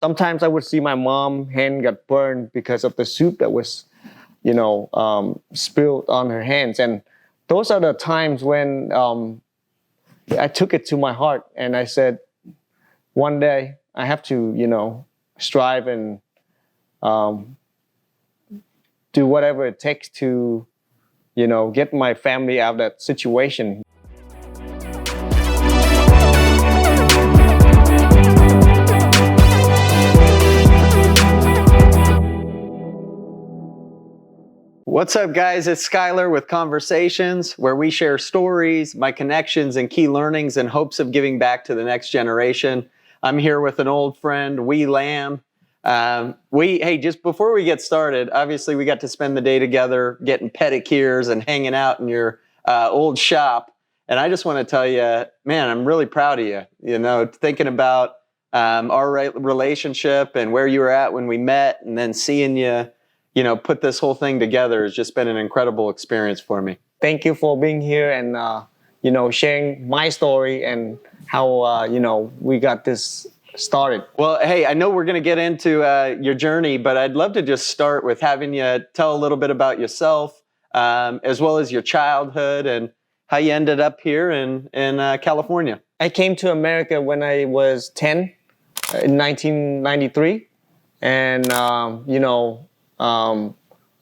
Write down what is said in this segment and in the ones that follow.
Sometimes I would see my mom hand got burned because of the soup that was, spilled on her hands. And those are the times when I took it to my heart and I said, one day I have to, strive and do whatever it takes to, get my family out of that situation. What's up, guys? It's Skyler with Conversations, where we share stories, my connections, and key learnings in hopes of giving back to the next generation. I'm here with an old friend, Huy Lam. Hey, just before we get started, obviously we got to spend the day together getting pedicures and hanging out in your old shop. And I just want to tell you, man, I'm really proud of you, thinking about our relationship and where you were at when we met, and then seeing you, put this whole thing together has just been an incredible experience for me. Thank you for being here and, sharing my story and how, we got this started. Well, hey, I know we're going to get into your journey, but I'd love to just start with having you tell a little bit about yourself, as well as your childhood and how you ended up here in California. I came to America when I was 10 in 1993. And,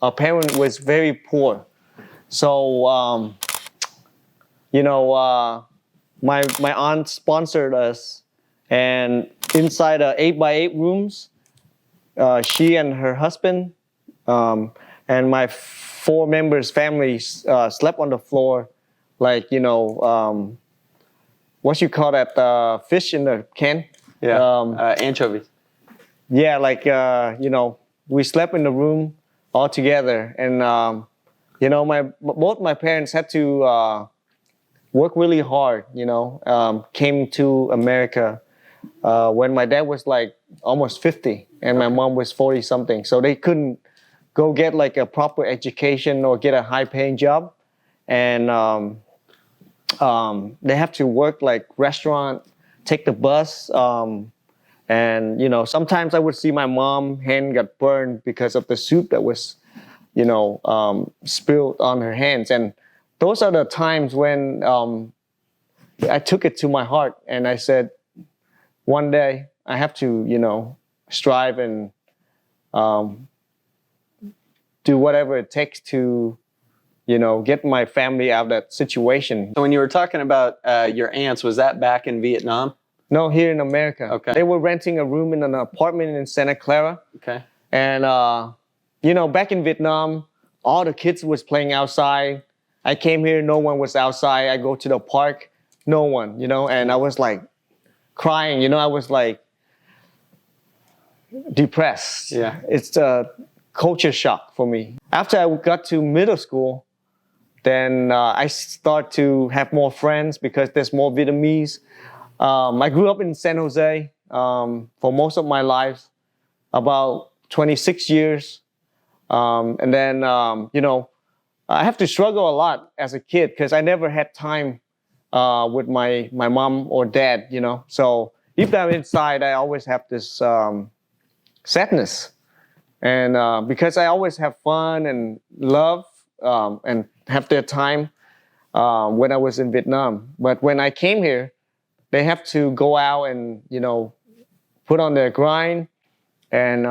our parent was very poor. So, my aunt sponsored us, and inside 8x8 rooms, she and her husband, and my 4 members' families slept on the floor, like, what you call that, fish in the can? Yeah, anchovies. Yeah, like, we slept in the room all together. And, both my parents had to work really hard, came to America when my dad was like almost 50 and my mom was 40 something. So they couldn't go get like a proper education or get a high paying job. And they have to work like restaurant, take the bus. And, sometimes I would see my mom hand got burned because of the soup that was, spilled on her hands. And those are the times when I took it to my heart and I said, one day I have to, strive and do whatever it takes to, get my family out of that situation. So when you were talking about your aunts, was that back in Vietnam? No, here in America. Okay. They were renting a room in an apartment in Santa Clara. Okay. And, back in Vietnam, all the kids was playing outside. I came here, no one was outside. I go to the park, no one, and I was like crying, I was like depressed. Yeah. It's a culture shock for me. After I got to middle school, then I start to have more friends because there's more Vietnamese. I grew up in San Jose for most of my life, about 26 years. And then, I have to struggle a lot as a kid because I never had time with my mom or dad, So deep down inside, I always have this sadness. And because I always have fun and love and have their time when I was in Vietnam. But when I came here, they have to go out and, put on their grind. And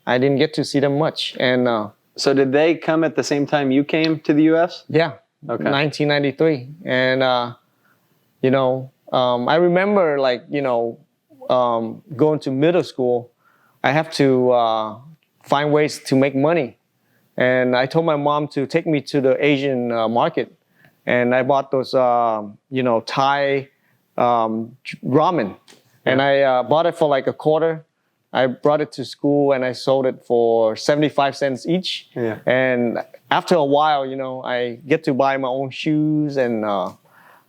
I didn't get to see them much. And so did they come at the same time you came to the U.S.? Yeah, okay. 1993. And, I remember going to middle school, I have to find ways to make money. And I told my mom to take me to the Asian market. And I bought those, Thai ramen, and I bought it for like a quarter. I brought it to school and I sold it for 75 cents each. Yeah. And after a while, I get to buy my own shoes, and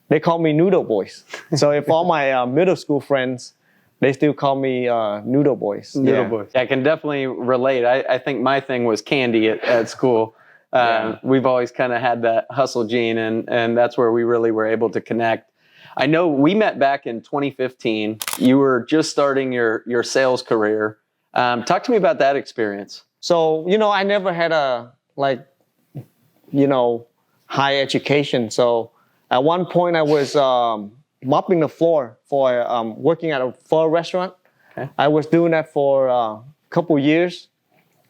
they call me Noodle Boys. So if all my middle school friends, they still call me Noodle Boys. Noodle Boys. I can definitely relate. I think my thing was candy at school. We've always kind of had that hustle gene, and that's where we really were able to connect. I know we met back in 2015. You were just starting your sales career. Talk to me about that experience. So, I never had a, high education. So at one point I was mopping the floor for working at a pho restaurant. Okay. I was doing that for a couple years.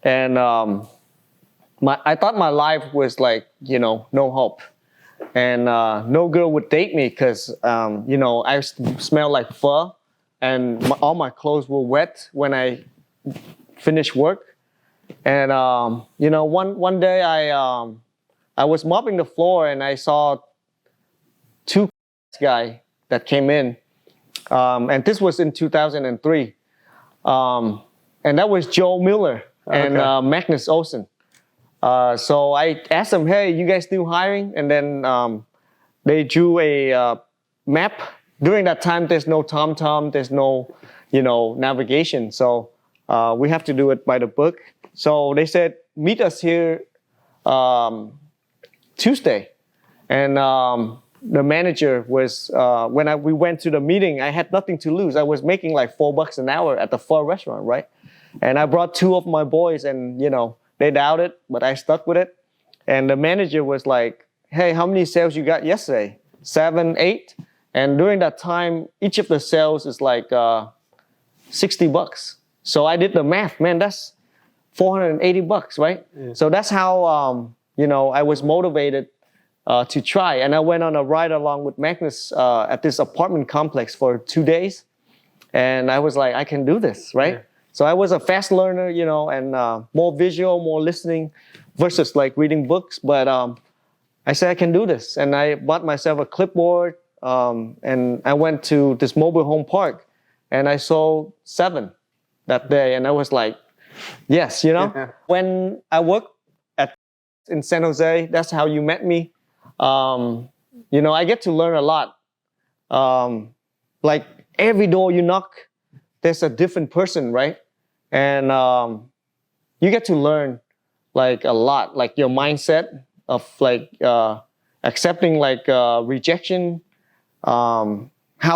And I thought my life was no hope. And no girl would date me because, I smelled like pho and all my clothes were wet when I finished work. And, one day I was mopping the floor and I saw two guys that came in. And this was in 2003. And that was Joe Miller and Magnus Olsen. So I asked them, hey, you guys still hiring? And then they drew a map. During that time, there's no TomTom, there's no, navigation. So we have to do it by the book. So they said, meet us here Tuesday. And the manager was, when we went to the meeting, I had nothing to lose. I was making like $4 an hour at the pho restaurant, right? And I brought two of my boys and, they doubted, but I stuck with it. And the manager was like, hey, how many sales you got yesterday? 7, 8? And during that time, each of the sales is like $60. So I did the math, man, that's $480, right? Yeah. So that's how, I was motivated to try. And I went on a ride along with Magnus at this apartment complex for 2 days. And I was like, I can do this, right? Yeah. So I was a fast learner, and more visual, more listening versus like reading books. But I said, I can do this. And I bought myself a clipboard and I went to this mobile home park and I sold 7 that day. And I was like, yes, When I worked in San Jose, that's how you met me. I get to learn a lot. Like every door you knock, there's a different person, right? And you get to learn like a lot, like your mindset of like accepting like rejection, how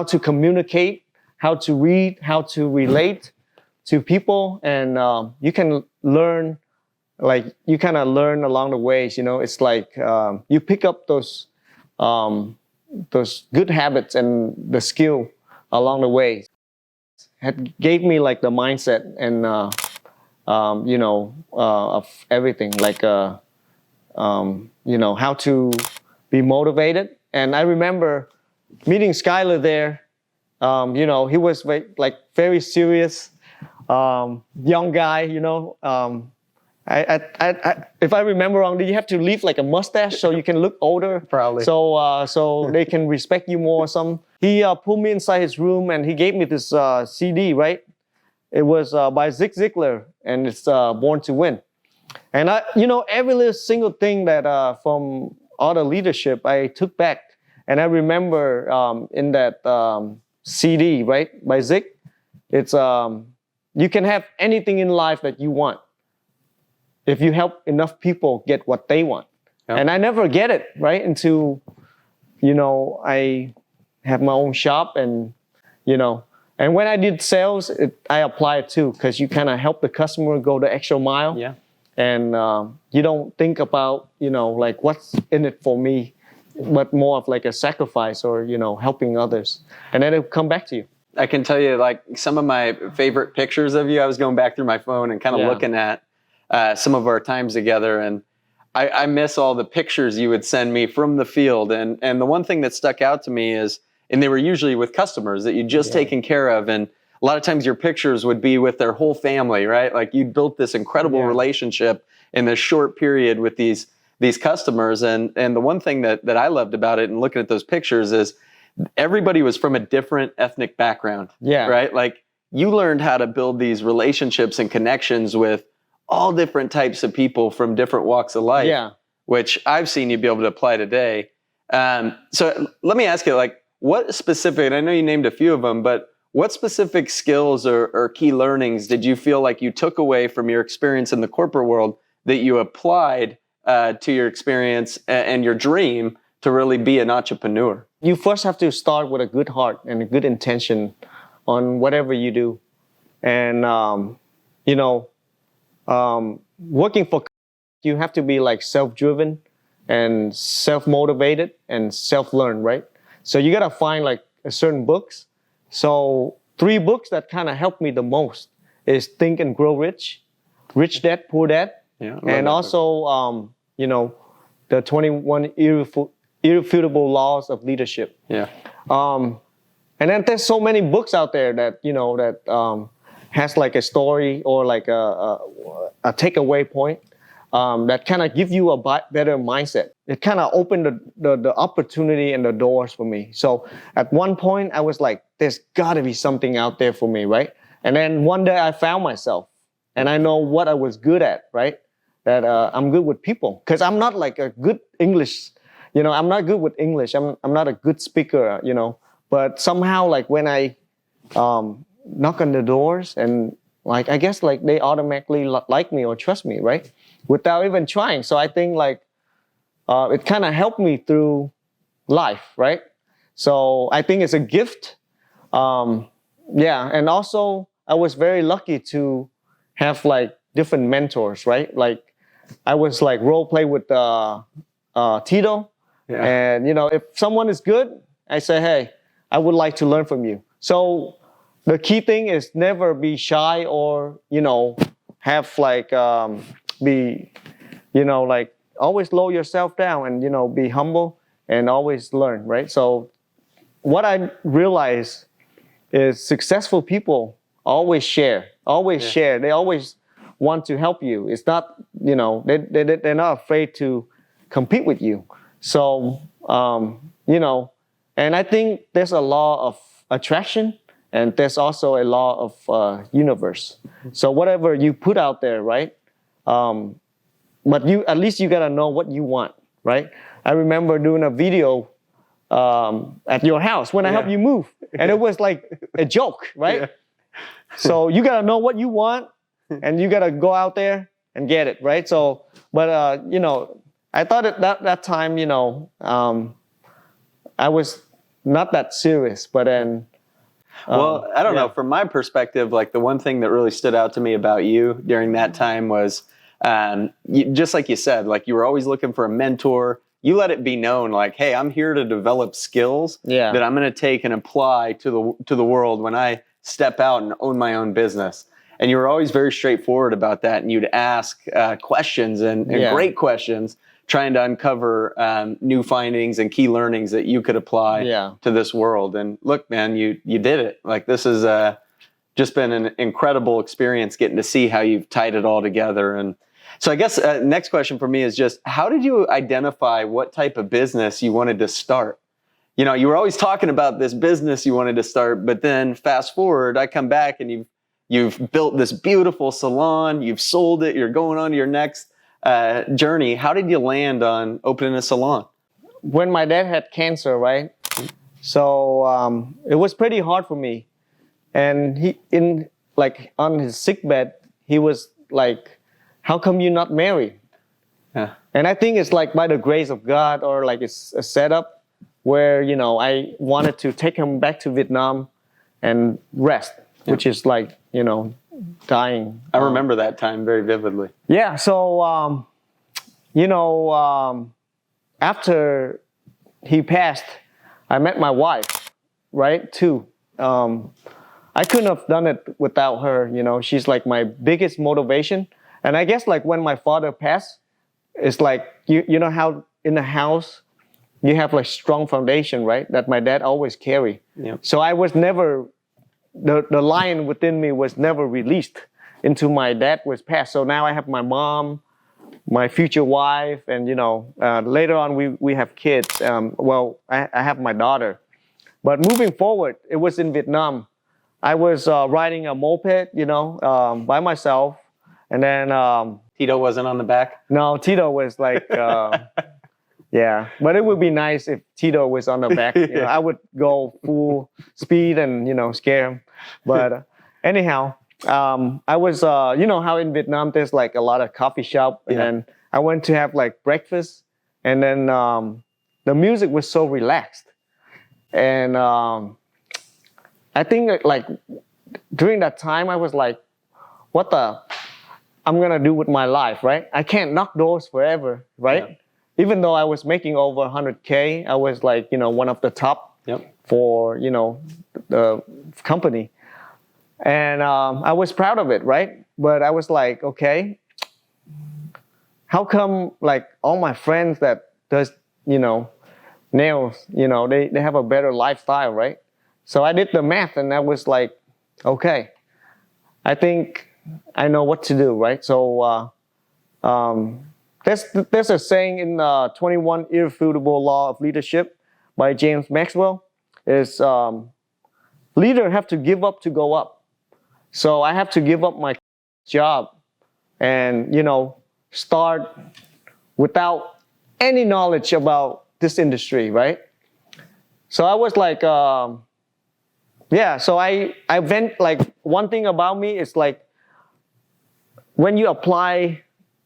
to communicate, how to read, how to relate to people. And you can learn, like you kind of learn along the ways, it's like you pick up those good habits and the skill along the way. It gave me like the mindset and of everything, like how to be motivated. And I remember meeting Skyler there. He was very serious, young guy. If I remember wrongly, you have to leave like a mustache so you can look older. Probably. So they can respect you more. He pulled me inside his room and he gave me this CD, right? It was by Zig Ziglar and it's Born to Win. And every little single thing that from all the leadership I took back. And I remember in that CD, right, by Zig, it's you can have anything in life that you want if you help enough people get what they want. Yep. And I never get it, right, until, I have my own shop and, and when I did sales, I applied too, because you kind of help the customer go the extra mile. Yeah. And you don't think about, like what's in it for me, but more of like a sacrifice or, helping others. And then it'll come back to you. I can tell you like some of my favorite pictures of you, I was going back through my phone and kind of looking at some of our times together, and I miss all the pictures you would send me from the field. And the one thing that stuck out to me is, and they were usually with customers that you'd just taken care of, and a lot of times your pictures would be with their whole family, right? Like you built this incredible relationship in this short period with these customers. And the one thing that I loved about it and looking at those pictures is everybody was from a different ethnic background, right? Like you learned how to build these relationships and connections with all different types of people from different walks of life, which I've seen you be able to apply today. So let me ask you, like, what specific, and I know you named a few of them, but what specific skills or key learnings did you feel like you took away from your experience in the corporate world that you applied to your experience and your dream to really be an entrepreneur? you first have to start with a good heart and a good intention on whatever you do. And, working for, you have to be like self-driven and self-motivated and self-learned, right? So you got to find like a certain books. So 3 books that kind of helped me the most is Think and Grow Rich, Rich Dad, Poor Dad, and also, the 21 Irrefutable Laws of Leadership. Yeah. And then there's so many books out there that, has like a story or like a takeaway point that kind of give you a better mindset. It kind of opened the opportunity and the doors for me. So at one point I was like, there's got to be something out there for me, right? And then one day I found myself and I know what I was good at, right? That I'm good with people, because I'm not like a good English, I'm not good with English. I'm not a good speaker, but somehow like when I knock on the doors and like, I guess like they automatically like me or trust me, right? Without even trying. So I think like it kind of helped me through life, right? So I think it's a gift. And also I was very lucky to have like different mentors, right? Like I was like role play with Tito. Yeah. And, if someone is good, I say, hey, I would like to learn from you. So the key thing is never be shy or, have like, be, like always lower yourself down and, be humble and always learn, right? So what I realized is successful people always share. They always want to help you. It's not, they're not afraid to compete with you. So, and I think there's a law of attraction and there's also a law of universe. So whatever you put out there, right? But at least you gotta know what you want, right? I remember doing a video at your house when I helped you move, and it was like a joke, right? Yeah. So you gotta know what you want, and you gotta go out there and get it, right? So, but I thought at that time, I was not that serious, but then. Well, I don't know. From my perspective, like the one thing that really stood out to me about you during that time was, just like you said, like you were always looking for a mentor. You let it be known, like, hey, I'm here to develop skills that I'm going to take and apply to the world when I step out and own my own business. And you were always very straightforward about that. And you'd ask questions and great questions, trying to uncover new findings and key learnings that you could apply to this world. And look, man, you did it. Like this is just been an incredible experience getting to see how you've tied it all together. And so I guess next question for me is just, how did you identify what type of business you wanted to start? You were always talking about this business you wanted to start, but then fast forward, I come back and you've built this beautiful salon, you've sold it, you're going on to your next journey. How did you land on opening a salon? When my dad had cancer, right? So it was pretty hard for me. And he, on his sickbed, he was like, how come you're not married? Yeah. And I think it's like by the grace of God, or like it's a setup where, I wanted to take him back to Vietnam and rest, which is like, dying. I remember that time very vividly. Yeah. So, after he passed, I met my wife, right? Too. I couldn't have done it without her. She's like my biggest motivation. And I guess like when my father passed, it's like, you know how in the house, you have like strong foundation, right? That my dad always carry. Yep. So I was never, the lion within me was never released into my dad was passed. So now I have my mom, my future wife, and later on we have kids. I have my daughter. But moving forward, it was in Vietnam. I was riding a moped, by myself. And then Tito wasn't on the back? No, Tito was like, yeah. But it would be nice if Tito was on the back. I would go full speed and, scare him. But anyhow, I was, how in Vietnam there's like a lot of coffee shop. And then I went to have like breakfast. And then the music was so relaxed. And I think like during that time, I was like, what the I'm gonna do with my life, right? I can't knock doors forever, right? Yeah. Even though I was making over 100K, I was like, one of the top for, the company. And I was proud of it, right? But I was like, okay, how come like all my friends that does, nails, they have a better lifestyle, right? So I did the math and I was like, okay, I think I know what to do, right? So there's a saying in 21 Irrefutable Law of Leadership by James Maxwell is leader have to give up to go up. So I have to give up my job and, start without any knowledge about this industry, right? So I was like, so I went like, one thing about me is like, when you apply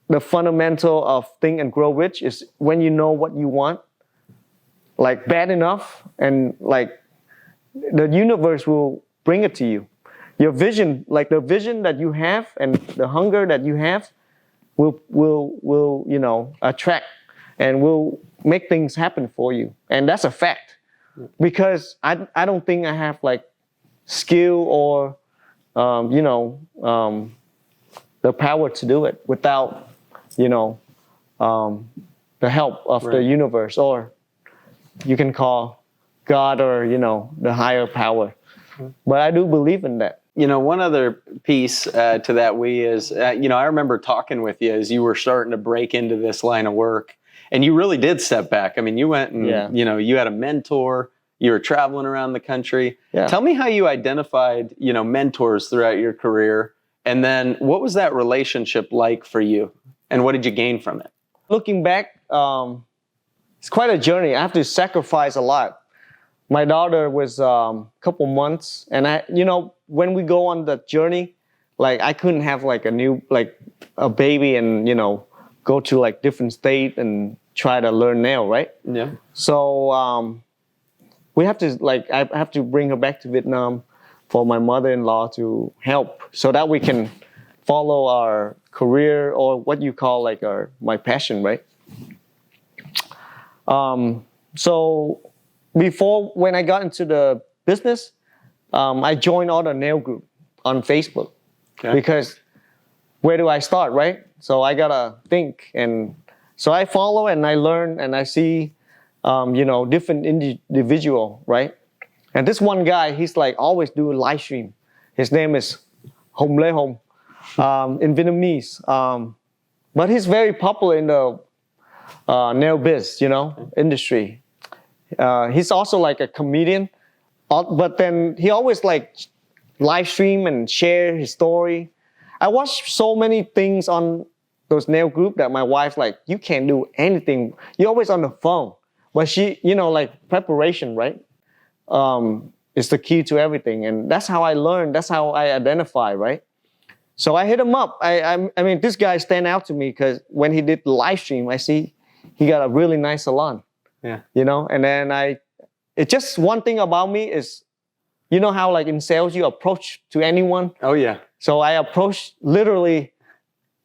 the fundamental of Think and Grow Rich is when you know what you want, like bad enough, and like the universe will bring it to you. Your vision, like the vision that you have and the hunger that you have will attract and will make things happen for you. And that's a fact. Because I don't think I have like skill or the power to do it without the help of the universe, or you can call God or the higher power. But I do believe in that. One other piece to that, is, I remember talking with you as you were starting to break into this line of work, and you really did step back. I mean, you went and, you had a mentor, you were traveling around the country. Yeah. Tell me how you identified, mentors throughout your career, and then what was that relationship like for you, and what did you gain from it? Looking back, it's quite a journey. I have to sacrifice a lot. My daughter was a couple months, and when we go on the journey, like I couldn't have like a baby and go to like different state and try to learn nail, right? Yeah. So we have to I have to bring her back to Vietnam for my mother-in-law to help, so that we can follow our career, or what you call like my passion, right? So before, when I got into the business, I joined all the nail group on Facebook. Okay. Because where do I start, right? So I gotta think, and so I follow and I learn and I see, different individual, right? And this one guy, he's like always do a live stream. His name is Hồng Lê Hồng, in Vietnamese. But he's very popular in the nail biz, industry. He's also like a comedian, but then he always like live stream and share his story. I watched so many things on those nail group that my wife's like, you can't do anything. You're always on the phone. But she, like preparation, right? Is the key to everything. And that's how I learned. That's how I identify, right? So I hit him up. I mean, this guy stand out to me because when he did the live stream, I see he got a really nice salon. Yeah. And then it's just one thing about me is, how like in sales you approach to anyone? Oh yeah. So I approach literally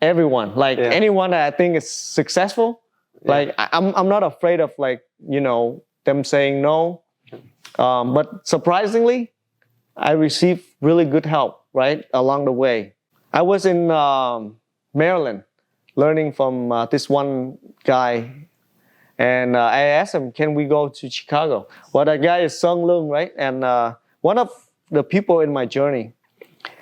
everyone, like anyone that I think is successful. Yeah. Like I'm not afraid of like, them saying no. But surprisingly, I received really good help, right, along the way. I was in Maryland learning from this one guy. And I asked him, can we go to Chicago? Well, that guy is Sung Lung, right? And one of the people in my journey.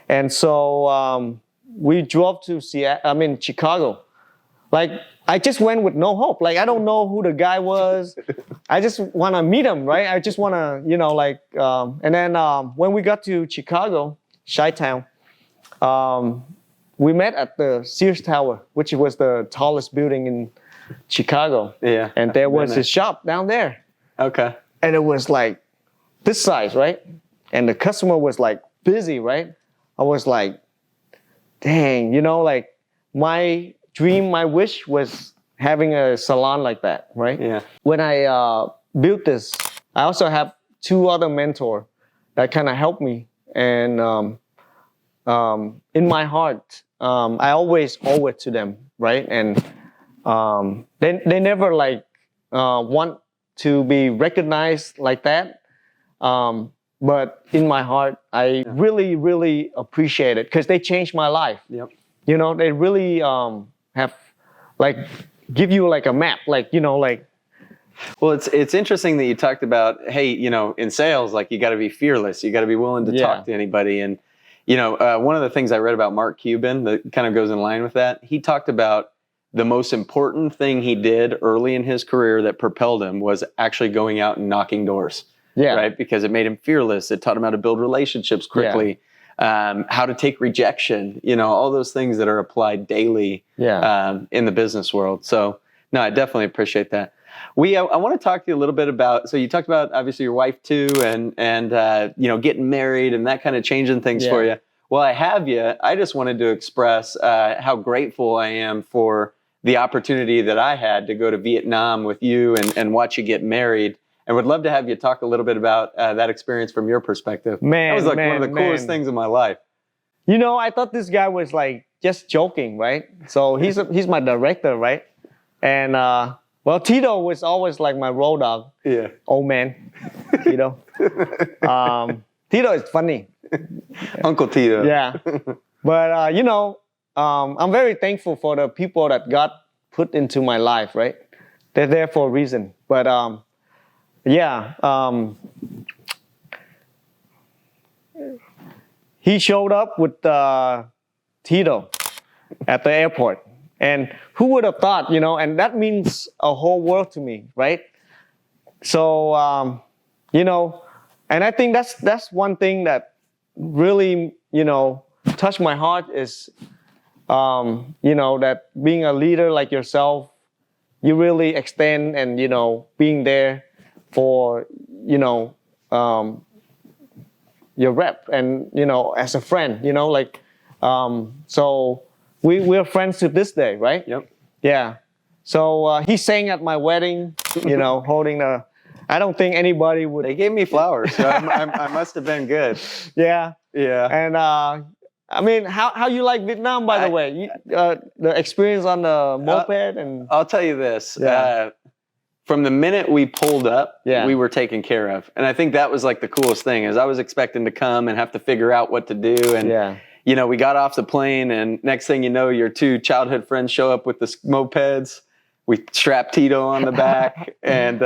And so we drove to Chicago. Like, I just went with no hope. Like, I don't know who the guy was. I just want to meet him, right? I just want to, and then when we got to Chicago, Chi-Town, we met at the Sears Tower, which was the tallest building in Chicago. Yeah. And there was a shop down there. Okay. And it was like this size, right? And the customer was like busy, right? I was like, dang, like my dream, my wish was having a salon like that, right? Yeah. When I built this, I also have two other mentors that kind of helped me. And in my heart, I always owe it to them, right? And they never like want to be recognized like that. But in my heart, I really, really appreciate it because they changed my life. Yep. You know, they really have like give you like a map, like, you know, like. Well, it's interesting that you talked about, hey, you know, in sales, like you got to be fearless. You got to be willing to talk to anybody. And, you know, one of the things I read about Mark Cuban that kind of goes in line with that, he talked about the most important thing he did early in his career that propelled him was actually going out and knocking doors. Yeah. Right. Because it made him fearless. It taught him how to build relationships quickly, how to take rejection, you know, all those things that are applied daily in the business world. So, no, I definitely appreciate that. I want to talk to you a little bit about, so you talked about obviously your wife too, and you know, getting married and that kind of changing things for you. Well, I have you. I just wanted to express how grateful I am for the opportunity that I had to go to Vietnam with you and watch you get married. And would love to have you talk a little bit about that experience from your perspective. Man, that was like one of the coolest things in my life. You know, I thought this guy was like just joking, right? So he's my director, right? And well, Tito was always like my road dog. Yeah. Old man, Tito. Tito is funny. Uncle Tito. Yeah. But, you know, I'm very thankful for the people that God put into my life, right? They're there for a reason. But, he showed up with Tito at the airport. And who would have thought, you know, and that means a whole world to me, right? So, you know, and I think that's one thing that really, you know, touched my heart is, you know, that being a leader like yourself, you really extend and, you know, being there for, you know, your rep and, you know, as a friend, you know, like, so we're friends to this day, right? Yep. Yeah. So he sang at my wedding, you know, holding the, I don't think anybody would. They gave me flowers, so I must have been good. Yeah. Yeah. And I mean, how you like Vietnam, by the way? The experience on the moped and. I'll tell you this. From the minute we pulled up, we were taken care of. And I think that was like the coolest thing is I was expecting to come and have to figure out what to do. And, you know, we got off the plane and next thing you know, your two childhood friends show up with the mopeds. We strapped Tito on the back and,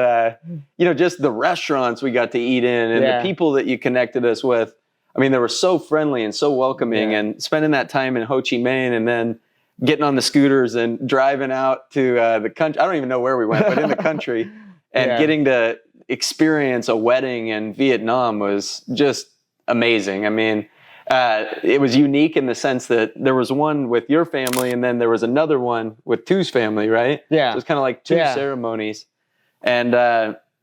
you know, just the restaurants we got to eat in and the people that you connected us with. I mean, they were so friendly and so welcoming and spending that time in Ho Chi Minh and then getting on the scooters and driving out to the country. I don't even know where we went, but in the country and getting to experience a wedding in Vietnam was just amazing. I mean, it was unique in the sense that there was one with your family and then there was another one with Tu's family, right? Yeah. So it was kind of like two ceremonies. And,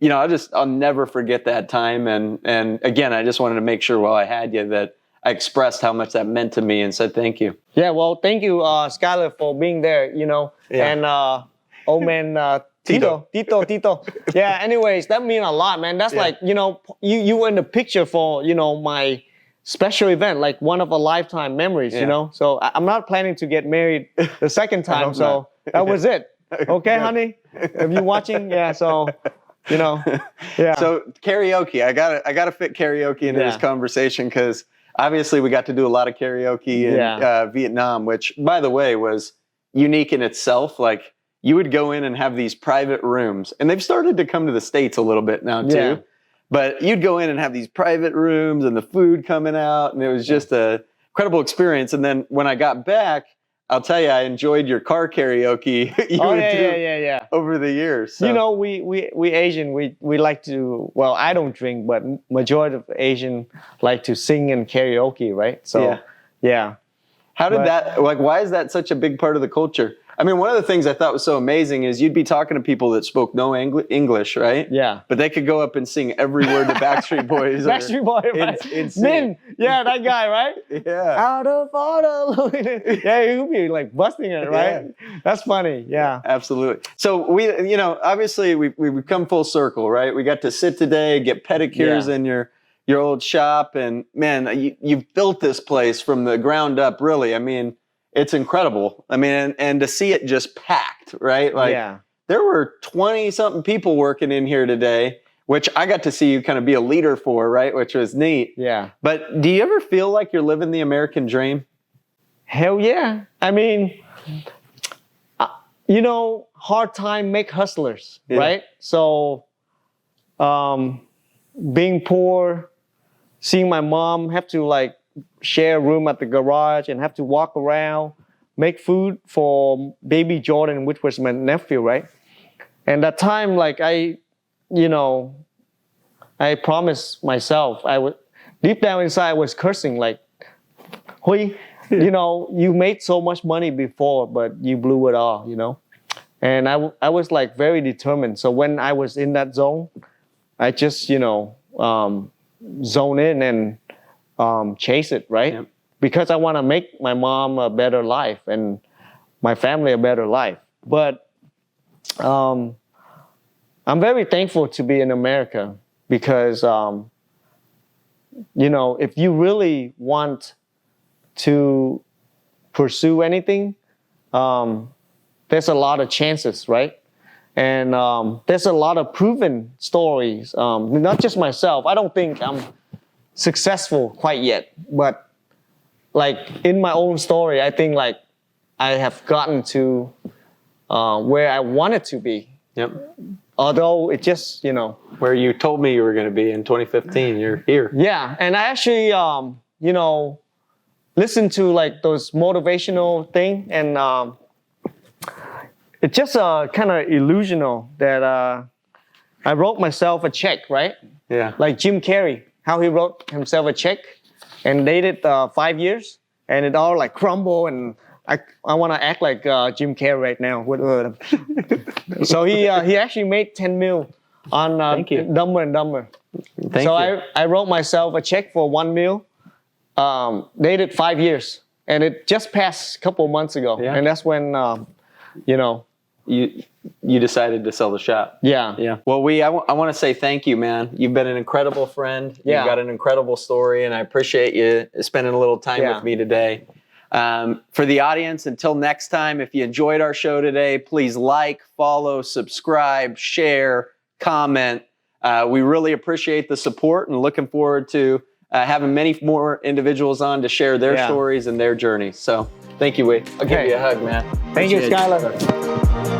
you know, I'll never forget that time. And again, I just wanted to make sure while I had you that I expressed how much that meant to me and said thank you. Yeah, well, thank you, Skyler, for being there, you know, and old man Tito. Yeah, anyways, that means a lot, man. That's like, you know, you were in the picture for, you know, my special event, like one of a lifetime memories, you know. So I'm not planning to get married the second time, so that was it. Okay, honey? If you're watching, so, you know, So karaoke, I gotta fit karaoke into this conversation because obviously we got to do a lot of karaoke in Vietnam, which, by the way, was unique in itself. Like, you would go in and have these private rooms, and they've started to come to the States a little bit now, too. Yeah. But you'd go in and have these private rooms and the food coming out, and it was just a incredible experience. And then when I got back, I'll tell you, I enjoyed your car karaoke over the years. So. You know, we Asian, we like to, well, I don't drink, but majority of Asian like to sing in karaoke, right? So, How did that, like, why is that such a big part of the culture? I mean, one of the things I thought was so amazing is you'd be talking to people that spoke no English, right? Yeah. But they could go up and sing every word the Backstreet Boys. Backstreet Boy, right? Min, yeah, that guy, right? Yeah. Out of order. Yeah, he would be like busting it, right? Yeah. That's funny. Yeah. Absolutely. So we, you know, obviously we've come full circle, right? We got to sit today, get pedicures in your old shop, and man, you've built this place from the ground up, really. I mean, it's incredible. I mean, and to see it just packed, right? Like there were 20 something people working in here today, which I got to see you kind of be a leader for, right? Which was neat. Yeah. But do you ever feel like you're living the American dream? Hell yeah. I mean, you know, hard time make hustlers, right? So, being poor, seeing my mom have to like share a room at the garage and have to walk around, make food for baby Jordan, which was my nephew, right? And that time, like I promised myself, I would, deep down inside, I was cursing like, Huy, you know, you made so much money before, but you blew it all, you know? And I was like very determined. So when I was in that zone, I just, you know, zone in and chase it, right? Yep. Because I want to make my mom a better life and my family a better life. But I'm very thankful to be in America because, you know, if you really want to pursue anything, there's a lot of chances, right? And there's a lot of proven stories, not just myself. I don't think I'm successful quite yet, but like in my own story, I think like I have gotten to where I wanted to be. Yep. Although it just, you know. Where you told me you were going to be in 2015, you're here. Yeah, and I actually, you know, listened to like those motivational thing, and it's just kind of illusional that I wrote myself a check, right? Yeah. Like Jim Carrey, how he wrote himself a check and dated 5 years, and it all like crumble, and I want to act like Jim Carrey right now. So he actually made 10 mil on Dumber and Dumber. Thank you. I wrote myself a check for 1 mil, dated 5 years, and it just passed a couple of months ago, and that's when you know. You decided to sell the shop. Yeah. Yeah. Well, I want to say thank you, man. You've been an incredible friend. Yeah. You've got an incredible story, and I appreciate you spending a little time with me today. For the audience, until next time, if you enjoyed our show today, please like, follow, subscribe, share, comment. We really appreciate the support and looking forward to having many more individuals on to share their stories and their journeys. So thank you, Huy. I'll give you a hug, man. Thank you, Skyler.